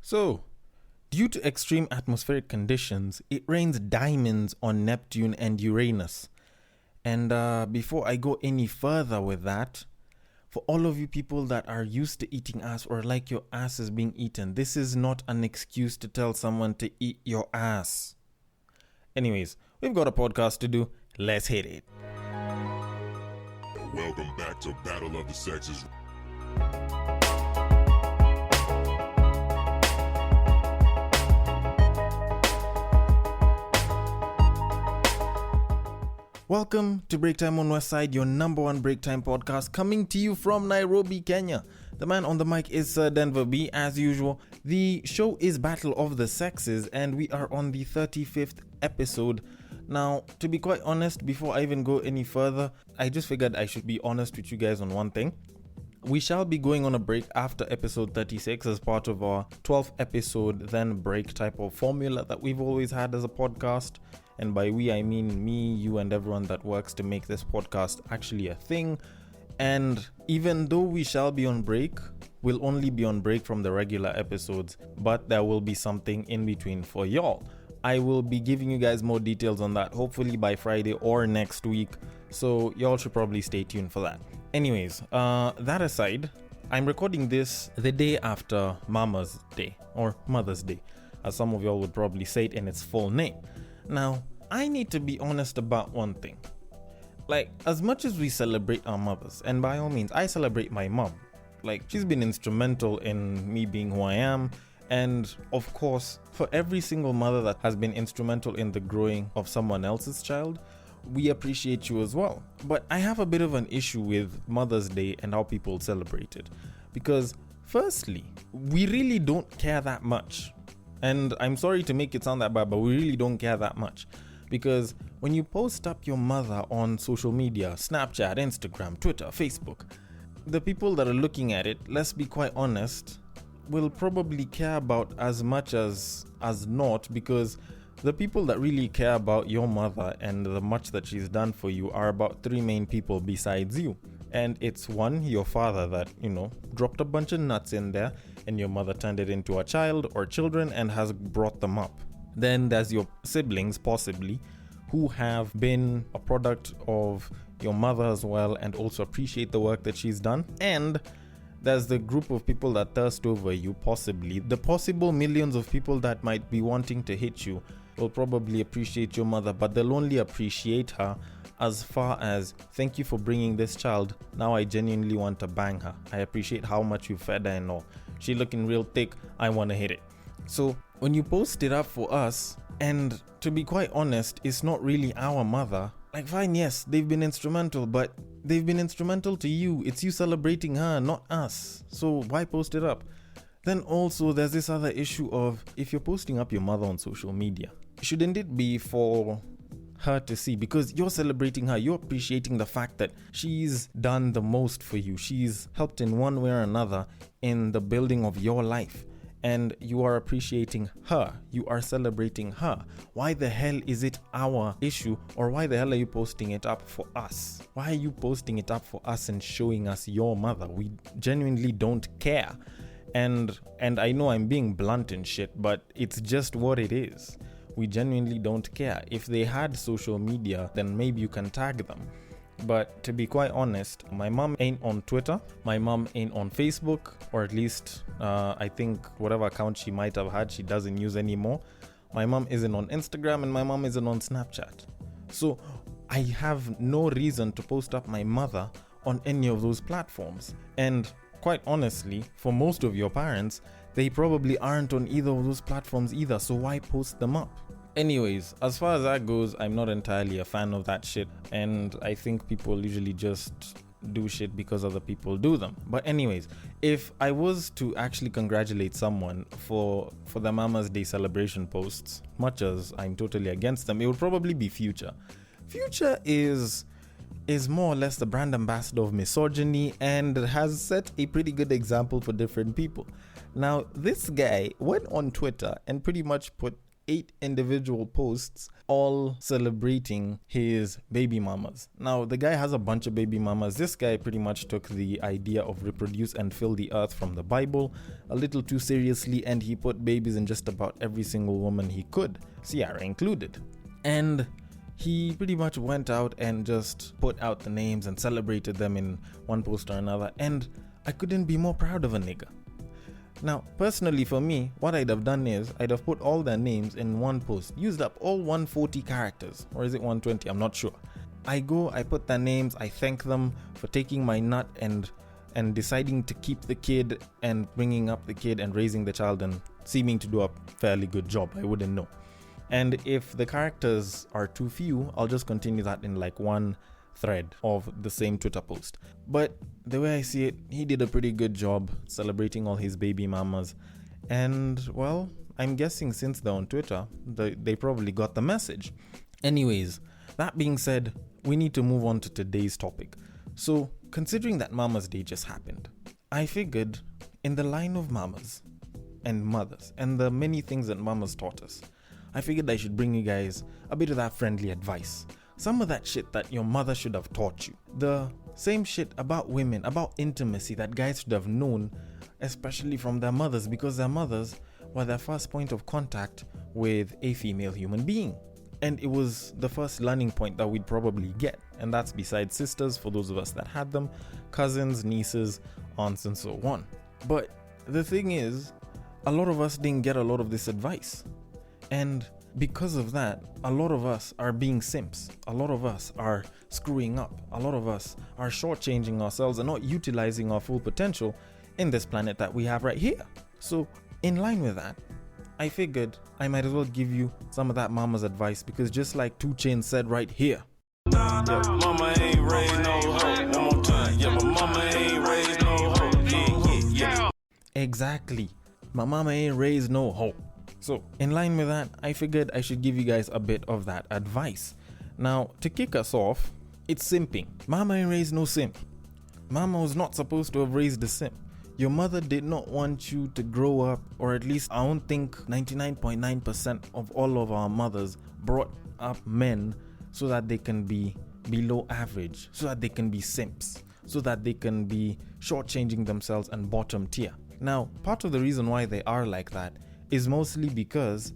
So, due to extreme atmospheric conditions, it rains diamonds on Neptune and Uranus. And before I go any further with that, for all of you people that are used to eating ass or like your ass is being eaten, this is not an excuse to tell someone to eat your ass. Anyways, we've got a podcast to do. Let's hit it. Welcome back to Battle of the Sexes. Welcome to Break Time on Westside, your number one break time podcast, coming to you from Nairobi, Kenya. The man on the mic is Sir Denver B, as usual. The show is Battle of the Sexes, and we are on the 35th episode. Now, to be quite honest, before I even go any further, I just figured I should be honest with you guys on one thing. We shall be going on a break after episode 36 as part of our 12th episode then break type of formula that we've always had as a podcast. And by we, I mean me, you, and everyone that works to make this podcast actually a thing. And even though we shall be on break, we'll only be on break from the regular episodes, but there will be something in between for y'all. I will be giving you guys more details on that, hopefully by Friday or next week. So y'all should probably stay tuned for that. Anyways, that aside, I'm recording this the day after Mama's Day, or Mother's Day, as some of y'all would probably say it in its full name. Now, I need to be honest about one thing. Like, as much as we celebrate our mothers, and by all means, I celebrate my mom. Like, she's been instrumental in me being who I am. And of course, for every single mother that has been instrumental in the growing of someone else's child, we appreciate you as well. But I have a bit of an issue with Mother's Day and how people celebrate it. Because firstly, we really don't care that much. And I'm sorry to make it sound that bad, but we really don't care that much. Because when you post up your mother on social media, Snapchat, Instagram, Twitter, Facebook, the people that are looking at it, let's be quite honest, will probably care about as much as not, because the people that really care about your mother and the much that she's done for you are about three main people besides you. And it's one, your father that, dropped a bunch of nuts in there and your mother turned it into a child or children and has brought them up. Then there's your siblings, possibly, who have been a product of your mother as well and also appreciate the work that she's done. And there's the group of people that thirst over you, possibly. The possible millions of people that might be wanting to hit you will probably appreciate your mother, but they'll only appreciate her as far as, thank you for bringing this child. Now I genuinely want to bang her. I appreciate how much you fed her and all. She looking real thick. I want to hit it. So when you post it up for us, and to be quite honest, it's not really our mother. Like, fine, yes, they've been instrumental, but they've been instrumental to you. It's you celebrating her, not us. So why post it up? Then also there's this other issue of, if you're posting up your mother on social media, shouldn't it be for her to see? Because you're celebrating her, you're appreciating the fact that she's done the most for you. She's helped in one way or another in the building of your life. And you are appreciating her. You are celebrating her. Why the hell is it our issue? Or why the hell are you posting it up for us? Why are you posting it up for us and showing us your mother? We genuinely don't care. And I know I'm being blunt and shit, but it's just what it is. We genuinely don't care. If they had social media, then maybe you can tag them. But to be quite honest, my mom ain't on Twitter. My mom ain't on Facebook, or at least I think whatever account she might have had, she doesn't use anymore. My mom isn't on Instagram and my mom isn't on Snapchat. So I have no reason to post up my mother on any of those platforms. And quite honestly, for most of your parents, they probably aren't on either of those platforms either. So why post them up? Anyways, as far as that goes, I'm not entirely a fan of that shit. And I think people usually just do shit because other people do them. But anyways, if I was to actually congratulate someone for the Mama's Day celebration posts, much as I'm totally against them, it would probably be Future. Future is more or less the brand ambassador of misogyny and has set a pretty good example for different people. Now, this guy went on Twitter and pretty much put 8 individual posts all celebrating his baby mamas. Now, the guy has a bunch of baby mamas. This guy pretty much took the idea of reproduce and fill the earth from the Bible a little too seriously, and he put babies in just about every single woman he could, Ciara included. And he pretty much went out and just put out the names and celebrated them in one post or another, and I couldn't be more proud of a nigga. Now, personally for me, what I'd have done is I'd have put all their names in one post, used up all 140 characters, or is it 120? I'm not sure. I put their names, I thank them for taking my nut and deciding to keep the kid and bringing up the kid and raising the child and seeming to do a fairly good job. I wouldn't know. And if the characters are too few, I'll just continue that in like one thread of the same Twitter post. But the way I see it, he did a pretty good job celebrating all his baby mamas. And well, I'm guessing since they're on Twitter, they probably got the message. Anyways, that being said, we need to move on to today's topic. So, considering that Mama's Day just happened, I figured in the line of mamas and mothers and the many things that mamas taught us, I figured I should bring you guys a bit of that friendly advice. Some of that shit that your mother should have taught you. The same shit about women, about intimacy that guys should have known, especially from their mothers, because their mothers were their first point of contact with a female human being. And it was the first learning point that we'd probably get. And that's besides sisters, for those of us that had them, cousins, nieces, aunts, and so on. But the thing is, a lot of us didn't get a lot of this advice. And because of that, a lot of us are being simps. A lot of us are screwing up. A lot of us are shortchanging ourselves and not utilizing our full potential in this planet that we have right here. So, in line with that, I figured I might as well give you some of that mama's advice, because just like 2 Chainz said right here. Yeah, mama ain't raised no hoe. One more time. Yeah, my mama ain't raised no hoe. Yeah. Exactly. My mama ain't raised no hoe. So, in line with that, I figured I should give you guys a bit of that advice. Now, to kick us off, it's simping. Mama ain't raised no simp. Mama was not supposed to have raised a simp. Your mother did not want you to grow up, or at least I don't think 99.9% of all of our mothers brought up men so that they can be below average, so that they can be simps, so that they can be shortchanging themselves and bottom tier. Now, part of the reason why they are like that is mostly because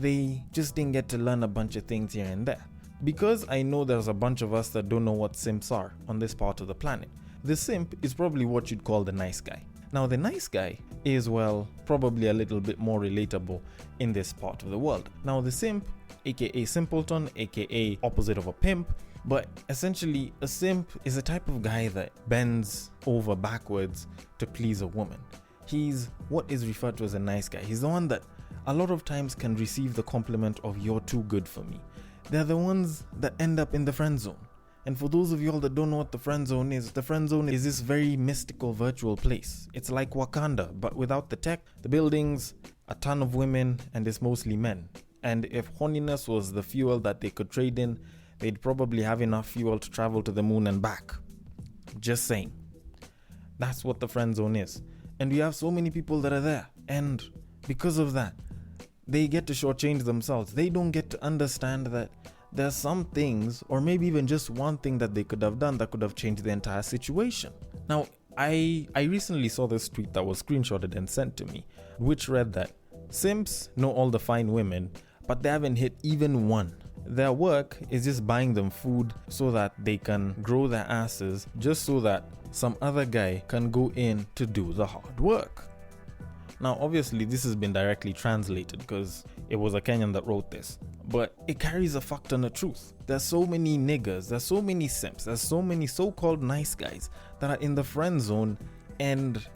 they just didn't get to learn a bunch of things here and there. Because I know there's a bunch of us that don't know what simps are on this part of the planet. The simp is probably what you'd call the nice guy. Now, the nice guy is, well, probably a little bit more relatable in this part of the world. Now, the simp, aka simpleton, aka opposite of a pimp, but essentially a simp is a type of guy that bends over backwards to please a woman. He's what is referred to as a nice guy. He's the one that a lot of times can receive the compliment of "you're too good for me." They're the ones that end up in the friend zone. And for those of y'all that don't know what the friend zone is this very mystical virtual place. It's like Wakanda, but without the tech, the buildings, a ton of women, and it's mostly men. And if horniness was the fuel that they could trade in, they'd probably have enough fuel to travel to the moon and back. Just saying. That's what the friend zone is. And we have so many people that are there. And because of that, they get to shortchange themselves. They don't get to understand that there's some things, or maybe even just one thing that they could have done that could have changed the entire situation. Now, I recently saw this tweet that was screenshotted and sent to me, which read that simps know all the fine women, but they haven't hit even one. Their work is just buying them food so that they can grow their asses, just so that some other guy can go in to do the hard work. Now, obviously, this has been directly translated because it was a Kenyan that wrote this, but it carries a fuck ton of truth. There's so many niggas, there's so many simps, there's so many so-called nice guys that are in the friend zone, and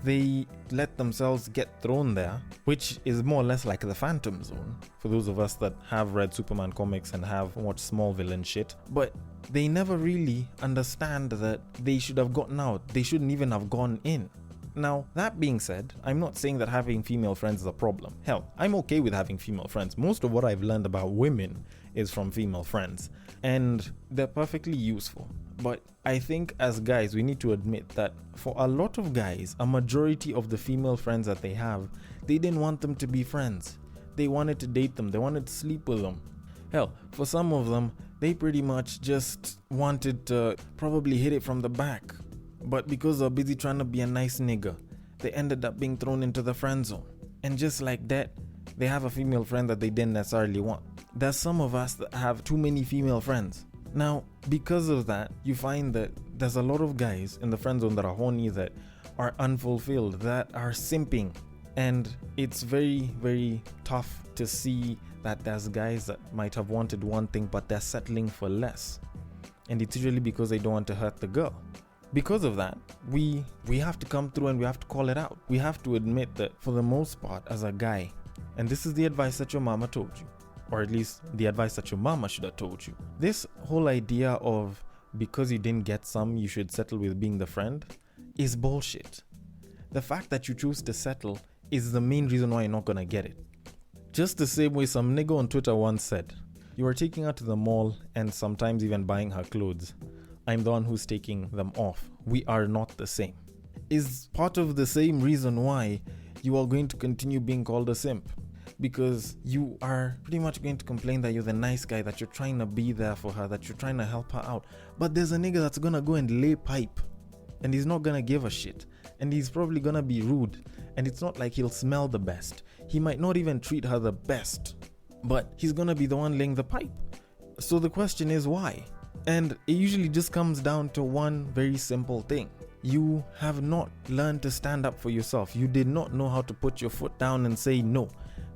they let themselves get thrown there, which is more or less like the Phantom Zone, for those of us that have read Superman comics and have watched Smallville and shit. But they never really understand that they should have gotten out. They shouldn't even have gone in. Now, that being said, I'm not saying that having female friends is a problem. Hell, I'm okay with having female friends. Most of what I've learned about women is from female friends, and they're perfectly useful. But I think as guys, we need to admit that for a lot of guys, a majority of the female friends that they have, they didn't want them to be friends. they wanted to date them, they wanted to sleep with them. Hell, for some of them, they pretty much just wanted to probably hit it from the back. But because they're busy trying to be a nice nigga, they ended up being thrown into the friend zone. And just like that, they have a female friend that they didn't necessarily want. There's some of us that have too many female friends. Now, because of that, you find that there's a lot of guys in the friend zone that are horny, that are unfulfilled, that are simping. And it's very, very tough to see that there's guys that might have wanted one thing, but they're settling for less. And it's usually because they don't want to hurt the girl. Because of that, we have to come through and we have to call it out. We have to admit that for the most part, as a guy, and this is the advice that your mama told you, or at least the advice that your mama should have told you. This whole idea of because you didn't get some, you should settle with being the friend is bullshit. The fact that you choose to settle is the main reason why you're not gonna get it. Just the same way some nigga on Twitter once said, you are taking her to the mall and sometimes even buying her clothes. I'm the one who's taking them off. We are not the same. Is part of the same reason why you are going to continue being called a simp. Because you are pretty much going to complain that you're the nice guy, that you're trying to be there for her, that you're trying to help her out. But there's a nigga that's gonna go and lay pipe. And he's not gonna give a shit. And he's probably gonna be rude. And it's not like he'll smell the best. He might not even treat her the best. But he's gonna be the one laying the pipe. So the question is why? And it usually just comes down to one very simple thing. You have not learned to stand up for yourself. You did not know how to put your foot down and say no.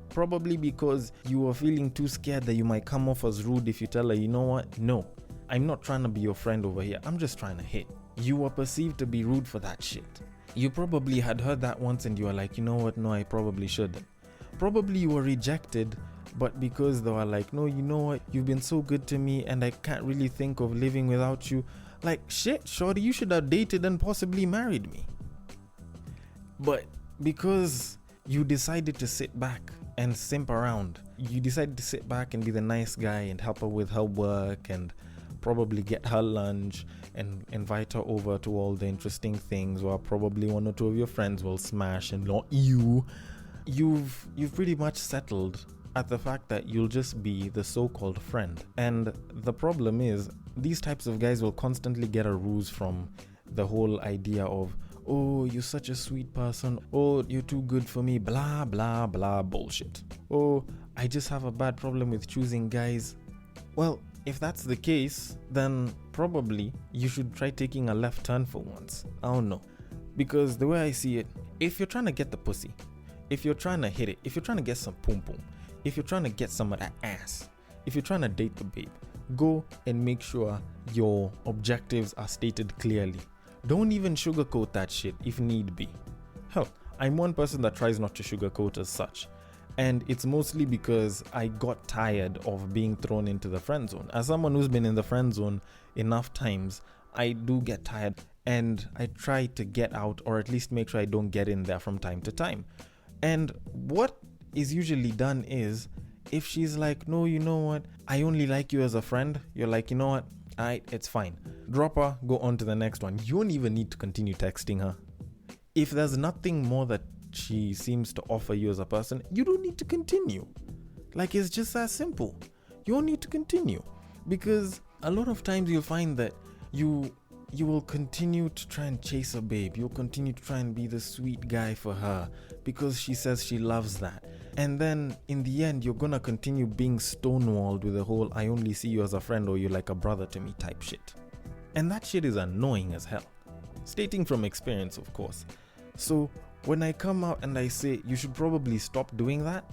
Probably because you were feeling too scared that you might come off as rude if you tell her, you know what? No, I'm not trying to be your friend over here. I'm just trying to hit. You were perceived to be rude for that shit. You probably had heard that once and you were like, you know what? No, I probably shouldn't. Probably you were rejected, but because they were like, no, you know what? You've been so good to me and I can't really think of living without you. Like, shit, shorty, you should have dated and possibly married me. But because you decided to sit back and simp around, you decided to sit back and be the nice guy and help her with her work and probably get her lunch and invite her over to all the interesting things, or probably one or two of your friends will smash and not you. You've pretty much settled at the fact that you'll just be the so-called friend. And the problem is, these types of guys will constantly get a ruse from the whole idea of, oh, you're such a sweet person, oh, you're too good for me, blah blah blah bullshit. Oh, I just have a bad problem with choosing guys. Well, if that's the case, then probably you should try taking a left turn for once. I don't know. Because the way I see it, if you're trying to get the pussy, if you're trying to hit it, if you're trying to get some pum pum, if you're trying to get some of that ass, if you're trying to date the babe, go and make sure your objectives are stated clearly. Don't even sugarcoat that shit if need be. Hell, I'm one person that tries not to sugarcoat as such. And it's mostly because I got tired of being thrown into the friend zone. As someone who's been in the friend zone enough times, I do get tired and I try to get out, or at least make sure I don't get in there from time to time. And what is usually done is, if she's like, no, you know what, I only like you as a friend, you're like, you know what, alright, it's fine. Drop her, go on to the next one. You don't even need to continue texting her. If there's nothing more that she seems to offer you as a person, you don't need to continue. Like, it's just that simple. You don't need to continue. Because a lot of times you'll find that you will continue to try and chase a babe. You'll continue to try and be the sweet guy for her because she says she loves that. And then in the end, you're gonna continue being stonewalled with the whole I only see you as a friend or you're like a brother to me type shit. And that shit is annoying as hell. Stating from experience, of course. So when I come out and I say you should probably stop doing that,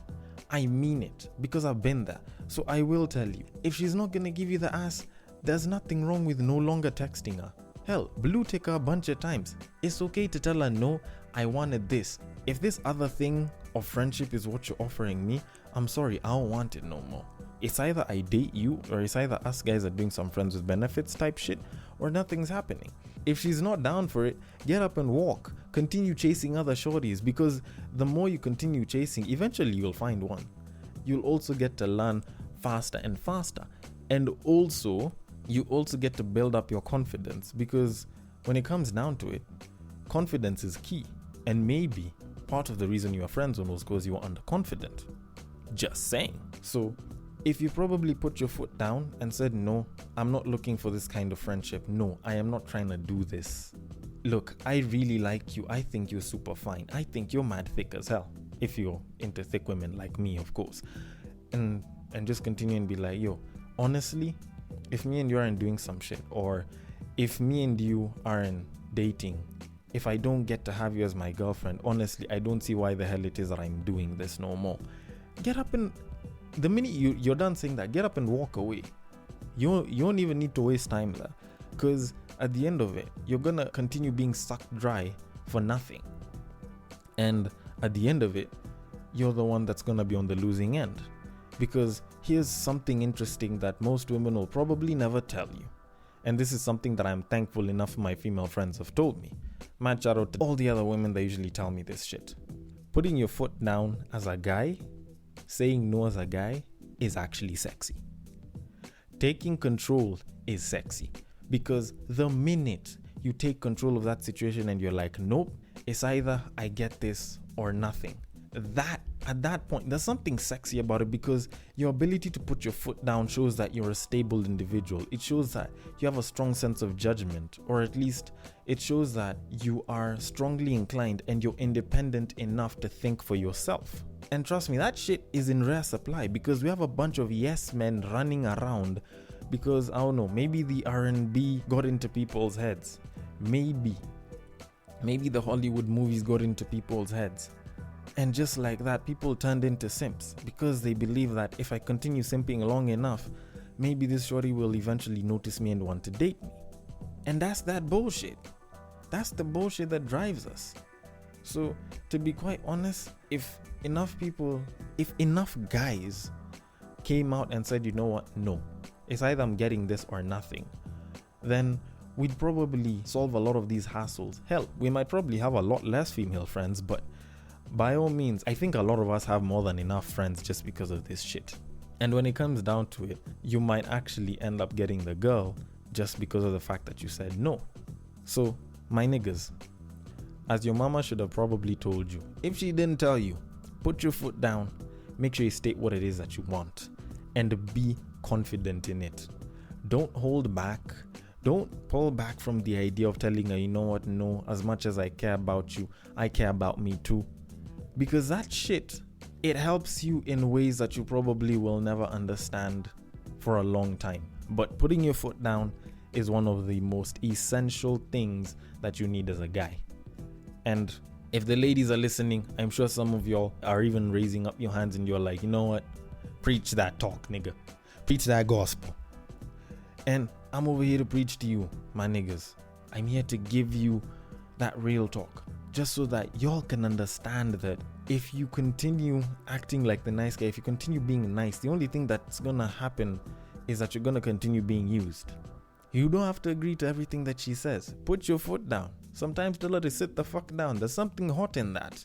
I mean it because I've been there. So I will tell you, if she's not gonna give you the ass, there's nothing wrong with no longer texting her. Hell, blue tick her a bunch of times. It's okay to tell her, no, I wanted this. If this other thing of friendship is what you're offering me, I'm sorry, I don't want it no more. It's either I date you, or it's either us guys are doing some friends with benefits type shit, or nothing's happening. If she's not down for it, get up and walk. Continue chasing other shorties, because the more you continue chasing, eventually you'll find one. You'll also get to learn faster and faster. And also, you also get to build up your confidence, because when it comes down to it, confidence is key. And maybe part of the reason you are friends was because you were underconfident. Just saying. So if you probably put your foot down and said, no, I'm not looking for this kind of friendship. No, I am not trying to do this. Look, I really like you. I think you're super fine. I think you're mad thick as hell. If you're into thick women like me, of course. And just continue and be like, yo, honestly, if me and you aren't doing some shit, or if me and you aren't dating, if I don't get to have you as my girlfriend, honestly, I don't see why the hell it is that I'm doing this no more. Get up and, the minute you're done saying that, get up and walk away. You don't even need to waste time there. Because at the end of it, you're going to continue being sucked dry for nothing. And at the end of it, you're the one that's going to be on the losing end. Because here's something interesting that most women will probably never tell you. And this is something that I'm thankful enough my female friends have told me. Mad shout out to all the other women that usually tell me this shit. Putting your foot down as a guy, saying no as a guy, is actually sexy. Taking control is sexy. Because the minute you take control of that situation and you're like, nope, it's either I get this or nothing. That, at that point, there's something sexy about it, because your ability to put your foot down shows that you're a stable individual. It shows that you have a strong sense of judgment, or at least it shows that you are strongly inclined and you're independent enough to think for yourself. And trust me, that shit is in rare supply, because we have a bunch of yes men running around because, I don't know, maybe the R&B got into people's heads. Maybe the Hollywood movies got into people's heads. And just like that, people turned into simps, because they believe that if I continue simping long enough, maybe this shorty will eventually notice me and want to date me. And that's that bullshit. That's the bullshit that drives us. So, to be quite honest, if enough guys came out and said, you know what, no, it's either I'm getting this or nothing, then we'd probably solve a lot of these hassles. Hell, we might probably have a lot less female friends, but by all means, I think a lot of us have more than enough friends just because of this shit. And when it comes down to it, you might actually end up getting the girl just because of the fact that you said no. So, my niggas, as your mama should have probably told you, if she didn't tell you, put your foot down, make sure you state what it is that you want, and be confident in it. Don't hold back. Don't pull back from the idea of telling her, you know what, no, as much as I care about you, I care about me too. Because that shit, it helps you in ways that you probably will never understand for a long time. But putting your foot down is one of the most essential things that you need as a guy. And if the ladies are listening, I'm sure some of y'all are even raising up your hands and you're like, you know what? Preach that talk, nigga. Preach that gospel. And I'm over here to preach to you, my niggas. I'm here to give you that real talk, just so that y'all can understand that if you continue acting like the nice guy, if you continue being nice, the only thing that's gonna happen is that you're gonna continue being used. You don't have to agree to everything that she says. Put your foot down. Sometimes tell her to sit the fuck down. There's something hot in that.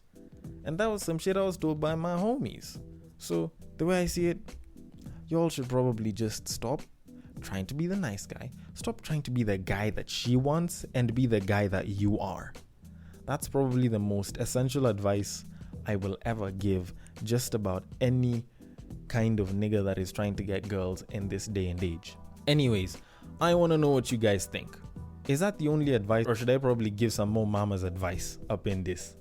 And that was some shit I was told by my homies. So the way I see it, y'all should probably just stop trying to be the nice guy. Stop trying to be the guy that she wants and be the guy that you are. That's probably the most essential advice I will ever give just about any kind of nigga that is trying to get girls in this day and age. Anyways, I want to know what you guys think. Is that the only advice, or should I probably give some more mama's advice up in this?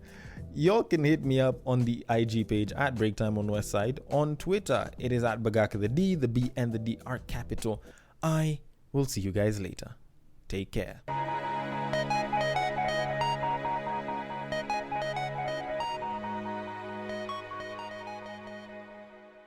Y'all can hit me up on the IG page at Breaktime on Westside. On Twitter, it is at Bagaka, the D, the B, and the D are capital. I will see you guys later. Take care.